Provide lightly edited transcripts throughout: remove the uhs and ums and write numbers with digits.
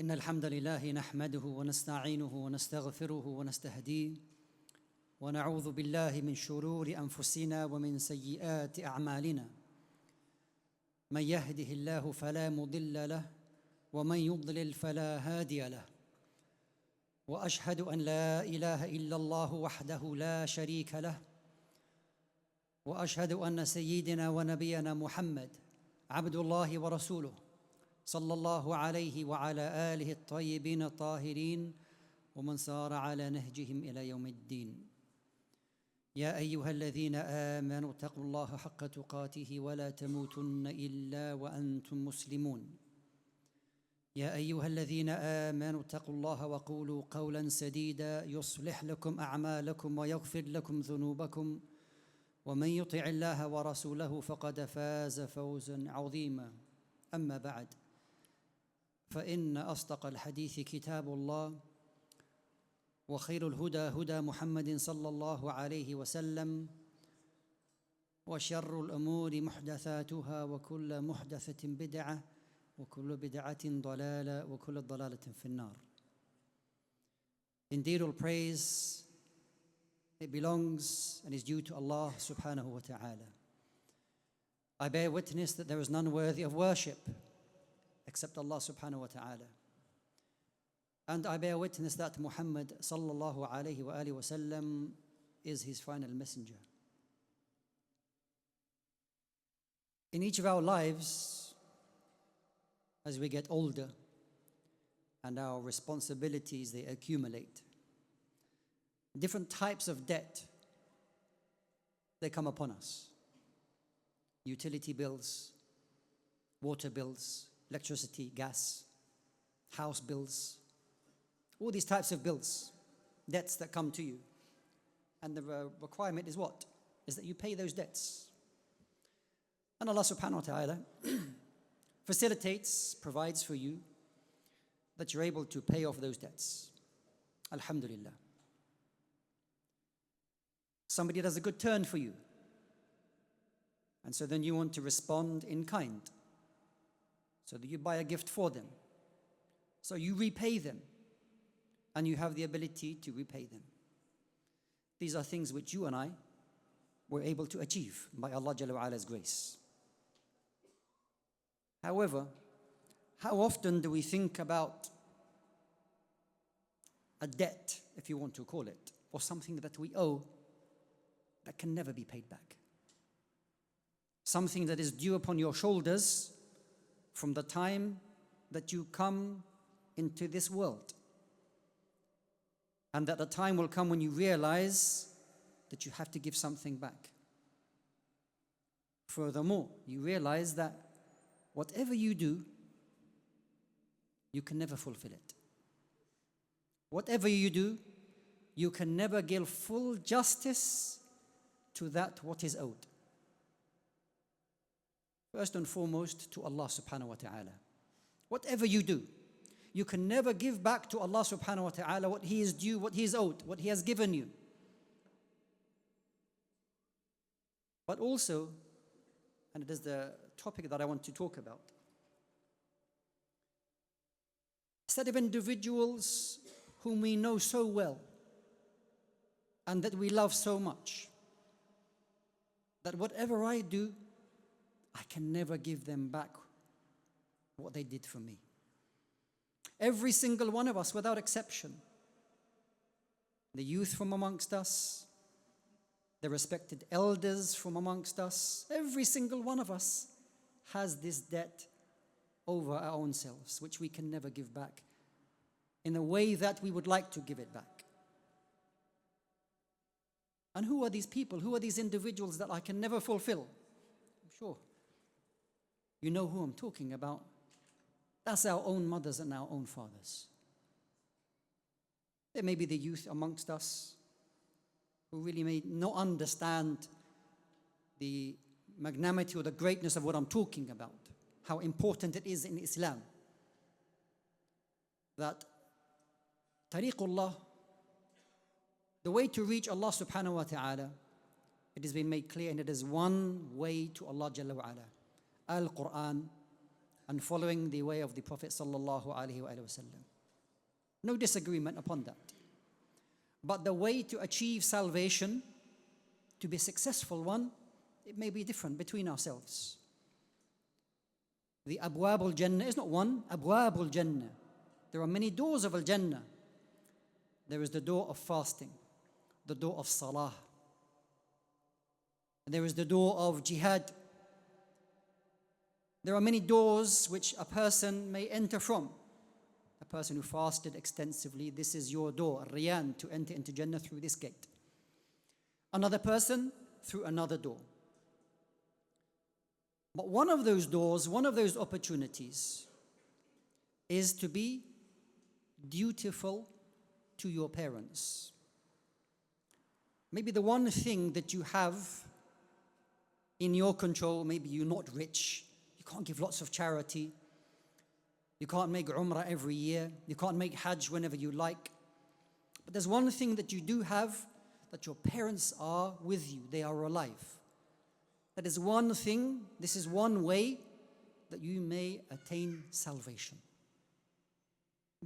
إن الحمد لله نحمده ونستعينه ونستغفره ونستهديه ونعوذ بالله من شرور أنفسنا ومن سيئات أعمالنا. من يهده الله فلا مضل له ومن يضلل فلا هادي له. وأشهد أن لا إله إلا الله وحده لا شريك له. وأشهد أن سيدنا ونبينا محمد عبد الله ورسوله صلى الله عليه وعلى آله الطيبين الطاهرين ومن سار على نهجهم إلى يوم الدين. يا أيها الذين آمنوا اتقوا الله حق تقاته ولا تموتن إلا وأنتم مسلمون. يا أيها الذين آمنوا اتقوا الله وقولوا قولا سديدا يصلح لكم أعمالكم ويغفر لكم ذنوبكم ومن يطع الله ورسوله فقد فاز فوزا عظيما. أما بعد، فإن أصدق الحديث كتاب الله وخير الهدى هدى محمد صلى الله عليه وسلم وشر الأمور محدثاتها وكل محدثة بدعة وكل بدعة ضلالة وكل ضلالة في النار. Indeed, all praise, it belongs and is due to Allah subhanahu wa ta'ala. I bear witness that there is none worthy of worship except Allah subhanahu wa ta'ala. And I bear witness that Muhammad sallallahu alayhi wa alihi wa sallam is his final messenger. In each of our lives, as we get older and our responsibilities, they accumulate, different types of debt, they come upon us. Utility bills, water bills, electricity, gas, house bills, all these types of bills, debts that come to you. And the requirement is what? Is that you pay those debts. And Allah subhanahu wa ta'ala facilitates, provides for you that you're able to pay off those debts. Alhamdulillah. Somebody does a good turn for you, and so then you want to respond in kind, so that you buy a gift for them, so you repay them, and you have the ability to repay them. These are things which you and I were able to achieve by Allah Jalla wa Ala's grace. However, how often do we think about a debt, if you want to call it, or something that we owe that can never be paid back? Something that is due upon your shoulders from the time that you come into this world. And that the time will come when you realize that you have to give something back. Furthermore, you realize that whatever you do, you can never fulfill it. Whatever you do, you can never give full justice to that what is owed. First and foremost, to Allah subhanahu wa ta'ala. Whatever you do, you can never give back to Allah subhanahu wa ta'ala what He is due, what He is owed, what He has given you. But also, and it is the topic that I want to talk about, a set of individuals whom we know so well and that we love so much, that whatever I do, I can never give them back what they did for me. Every single one of us, without exception, the youth from amongst us, the respected elders from amongst us, every single one of us has this debt over our own selves, which we can never give back in a way that we would like to give it back. And who are these people? Who are these individuals that I can never fulfill? I'm sure you know who I'm talking about. That's our own mothers and our own fathers. There may be the youth amongst us who really may not understand the magnanimity or the greatness of what I'm talking about, how important it is in Islam. That tariqullah, the way to reach Allah subhanahu wa ta'ala, it has been made clear, and it is one way to Allah Jalla wa Ala. Al-Quran, and following the way of the Prophet sallallahu alaihi wasallam. No disagreement upon that. But the way to achieve salvation, to be a successful one, it may be different between ourselves. The Abwab al-Jannah is not one, Abwab al-Jannah. There are many doors of al-Jannah. There is the door of fasting, the door of salah. There is the door of jihad. There are many doors which a person may enter from. A person who fasted extensively, this is your door, Riyan, to enter into Jannah through this gate. Another person, through another door. But one of those doors, one of those opportunities is to be dutiful to your parents. Maybe the one thing that you have in your control, maybe you're not rich, you can't give lots of charity, you can't make Umrah every year, you can't make Hajj whenever you like. But there's one thing that you do have, that your parents are with you, they are alive. That is one thing, this is one way that you may attain salvation.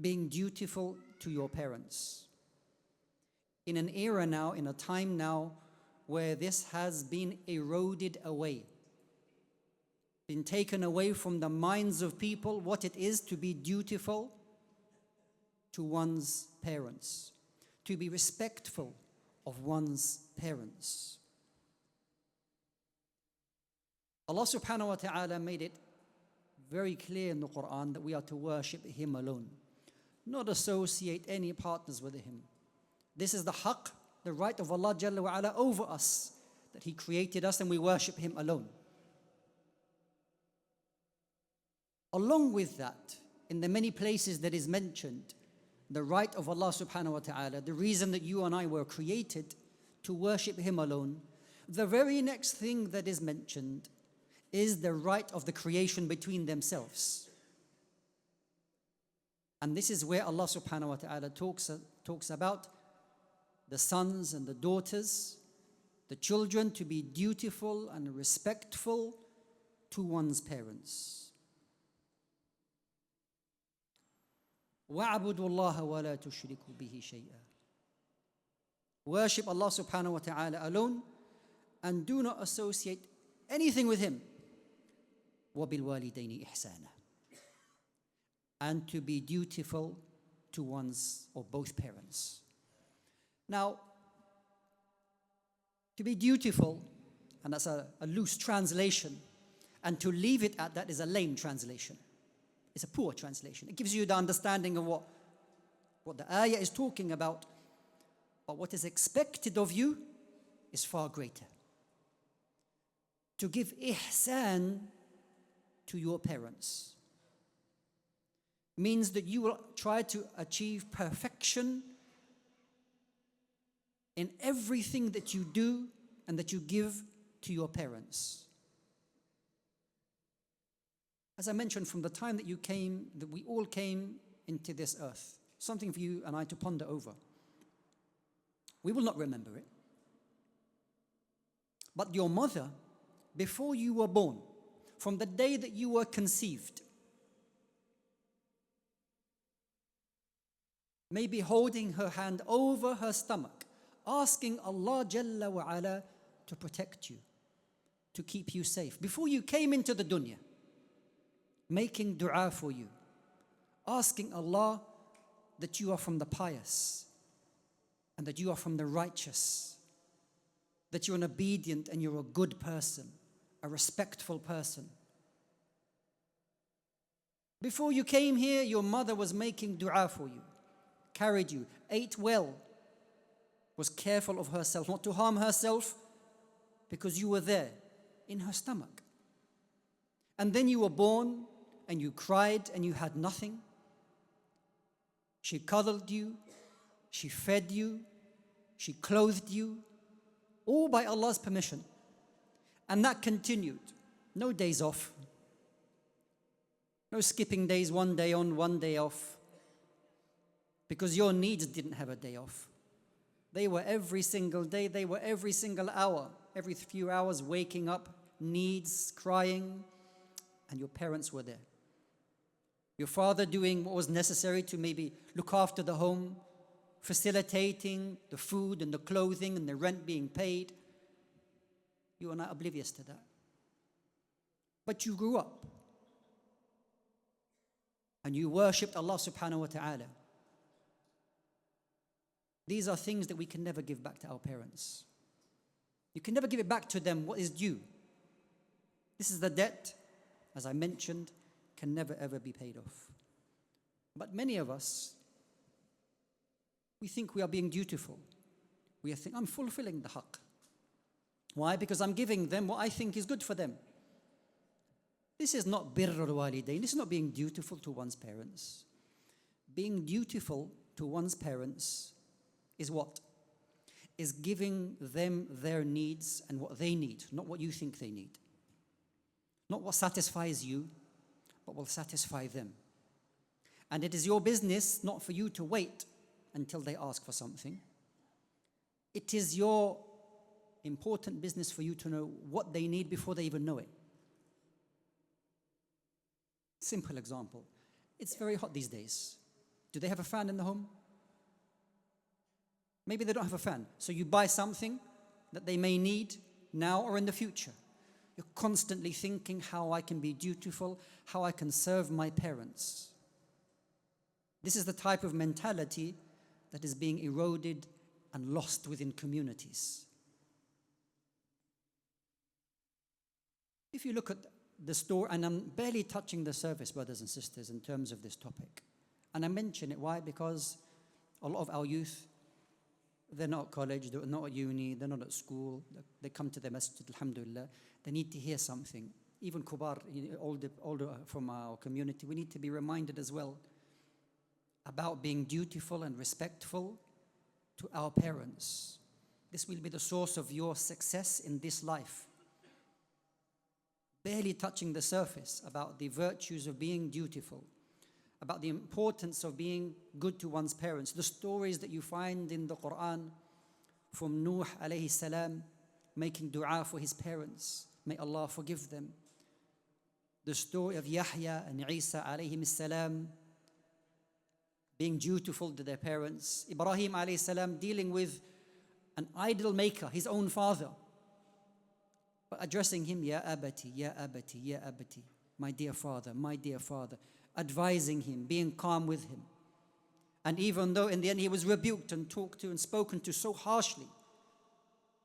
Being dutiful to your parents. In an era now, in a time now, where this has been eroded away, been taken away from the minds of people, what it is to be dutiful to one's parents, to be respectful of one's parents. Allah subhanahu wa ta'ala made it very clear in the Quran that we are to worship Him alone, not associate any partners with Him. This is the haqq, the right of Allah Jalla wa ala over us, that He created us and we worship Him alone. Along with that, in the many places that is mentioned, the right of Allah subhanahu wa ta'ala, the reason that you and I were created to worship Him alone, the very next thing that is mentioned is the right of the creation between themselves. And this is where Allah subhanahu wa ta'ala talks about the sons and the daughters, the children to be dutiful and respectful to one's parents. وَاعْبُدُوا اللَّهَ وَلَا تُشْرِكُوا بِهِ شَيْئًا. Worship Allah subhanahu wa ta'ala alone and do not associate anything with Him. وَبِالْوَالِدَيْنِ إِحْسَانًا. And to be dutiful to one's or both parents. Now, to be dutiful, and that's a loose translation, and to leave it at that is a lame translation. It's a poor translation. It gives you the understanding of what the ayah is talking about, but what is expected of you is far greater. To give ihsan to your parents means that you will try to achieve perfection in everything that you do and that you give to your parents. As I mentioned, from the time that you came, that we all came into this earth, something for you and I to ponder over. We will not remember it. But your mother, before you were born, from the day that you were conceived, may be holding her hand over her stomach, asking Allah Jalla wa Ala to protect you, to keep you safe. Before you came into the dunya, making dua for you, asking Allah that you are from the pious and that you are from the righteous, that you're an obedient and you're a good person, a respectful person. Before you came here, your mother was making dua for you, carried you, ate well, was careful of herself, not to harm herself, because you were there in her stomach. And then you were born and you cried and you had nothing. She cuddled you, she fed you, she clothed you, all by Allah's permission. And that continued. No days off. No skipping days, one day on, one day off. Because your needs didn't have a day off. They were every single day, they were every single hour, every few hours waking up, needs, crying, and your parents were there. Your father doing what was necessary to maybe look after the home, facilitating the food and the clothing and the rent being paid. You are not oblivious to that. But you grew up and you worshipped Allah subhanahu wa ta'ala. These are things that we can never give back to our parents. You can never give it back to them what is due. This is the debt, as I mentioned, can never ever be paid off. But many of us, we think we are being dutiful. We think, I'm fulfilling the haqq. Why? Because I'm giving them what I think is good for them. This is not birrul walidain. This is not being dutiful to one's parents. Being dutiful to one's parents is what? Is giving them their needs and what they need, not what you think they need. Not what satisfies you, but will satisfy them. And it is your business not for you to wait until they ask for something. It is your important business for you to know what they need before they even know it. Simple example. It's very hot these days. Do they have a fan in the home? Maybe they don't have a fan. So you buy something that they may need now or in the future. You're constantly thinking how I can be dutiful, how I can serve my parents. This is the type of mentality that is being eroded and lost within communities. If you look at the story, and I'm barely touching the surface, brothers and sisters, in terms of this topic. And I mention it, why? Because a lot of our youth, they're not at college, they're not at uni, they're not at school, they come to the Masjid, alhamdulillah, they need to hear something. Even kubar, older from our community, we need to be reminded as well about being dutiful and respectful to our parents. This will be the source of your success in this life. Barely touching the surface about the virtues of being dutiful, about the importance of being good to one's parents. The stories that you find in the Quran from Nuh alayhi salam making dua for his parents. May Allah forgive them. The story of Yahya and Isa alayhi salam being dutiful to their parents. Ibrahim alayhi salam dealing with an idol maker, his own father, but addressing him, Ya abati, Ya abati, Ya abati, my dear father, advising him, being calm with him. And even though in the end he was rebuked and talked to and spoken to so harshly,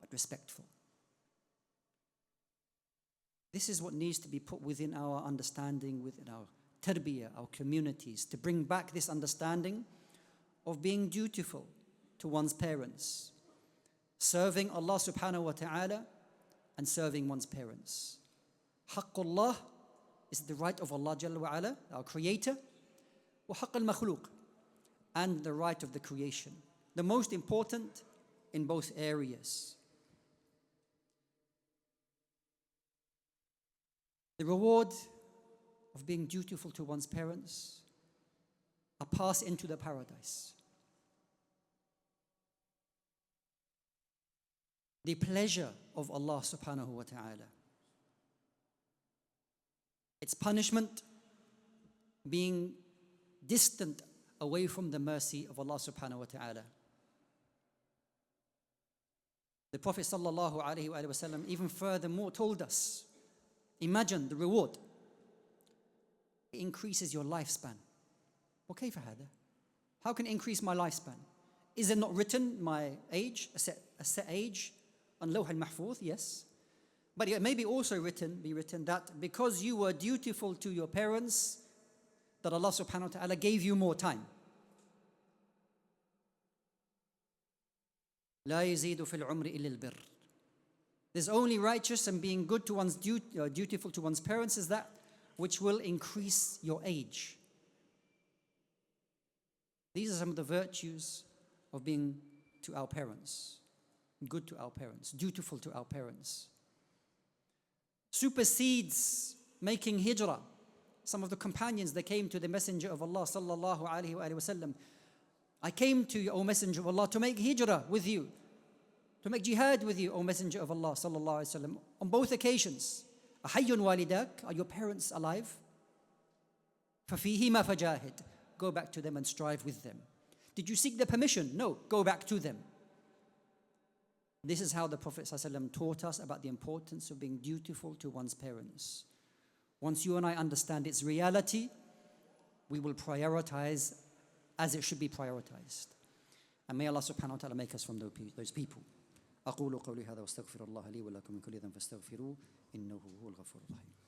but respectful. This is what needs to be put within our understanding, within our tarbiyah, our communities, to bring back this understanding of being dutiful to one's parents, serving Allah subhanahu wa ta'ala, and serving one's parents. Haqqullah is the right of Allah Jalla wa Ala, our creator, wa haqq al-makhluq, and the right of the creation. The most important in both areas. The reward of being dutiful to one's parents are passed into the paradise. The pleasure of Allah subhanahu wa ta'ala. Its punishment being distant away from the mercy of Allah subhanahu wa ta'ala. The Prophet sallallahu alaihi wasallam even furthermore told us, imagine the reward. It increases your lifespan. وكيف هذا? How can it increase my lifespan? Is it not written my age, a set age on Lawh al-Mahfuz? Yes. But it may be also be written that because you were dutiful to your parents, that Allah subhanahu wa ta'ala gave you more time. لا يزيد في العمر إلا البر. There's only righteous and being good to one's dutiful to one's parents is that which will increase your age. These are some of the virtues of being to our parents, good to our parents, dutiful to our parents. Supersedes making hijrah. Some of the companions, they came to the Messenger of Allah sallallahu alaihi wasallam. I came to you, O Messenger of Allah, to make hijrah with you, to make jihad with you, O Messenger of Allah sallallahu alaihi wasallam. On both occasions, ahayyun walidak, are your parents alive? فَفِيهِمَا فَجَاهِدْ. Go back to them and strive with them. Did you seek their permission? No, go back to them. This is how the Prophet ﷺ taught us about the importance of being dutiful to one's parents. Once you and I understand its reality, we will prioritize as it should be prioritized. And may Allah subhanahu wa ta'ala make us from those people. أقول قولي هذا واستغفر الله لي ولكم من كل ذنب فاستغفروه إنه هو الغفور الرحيم.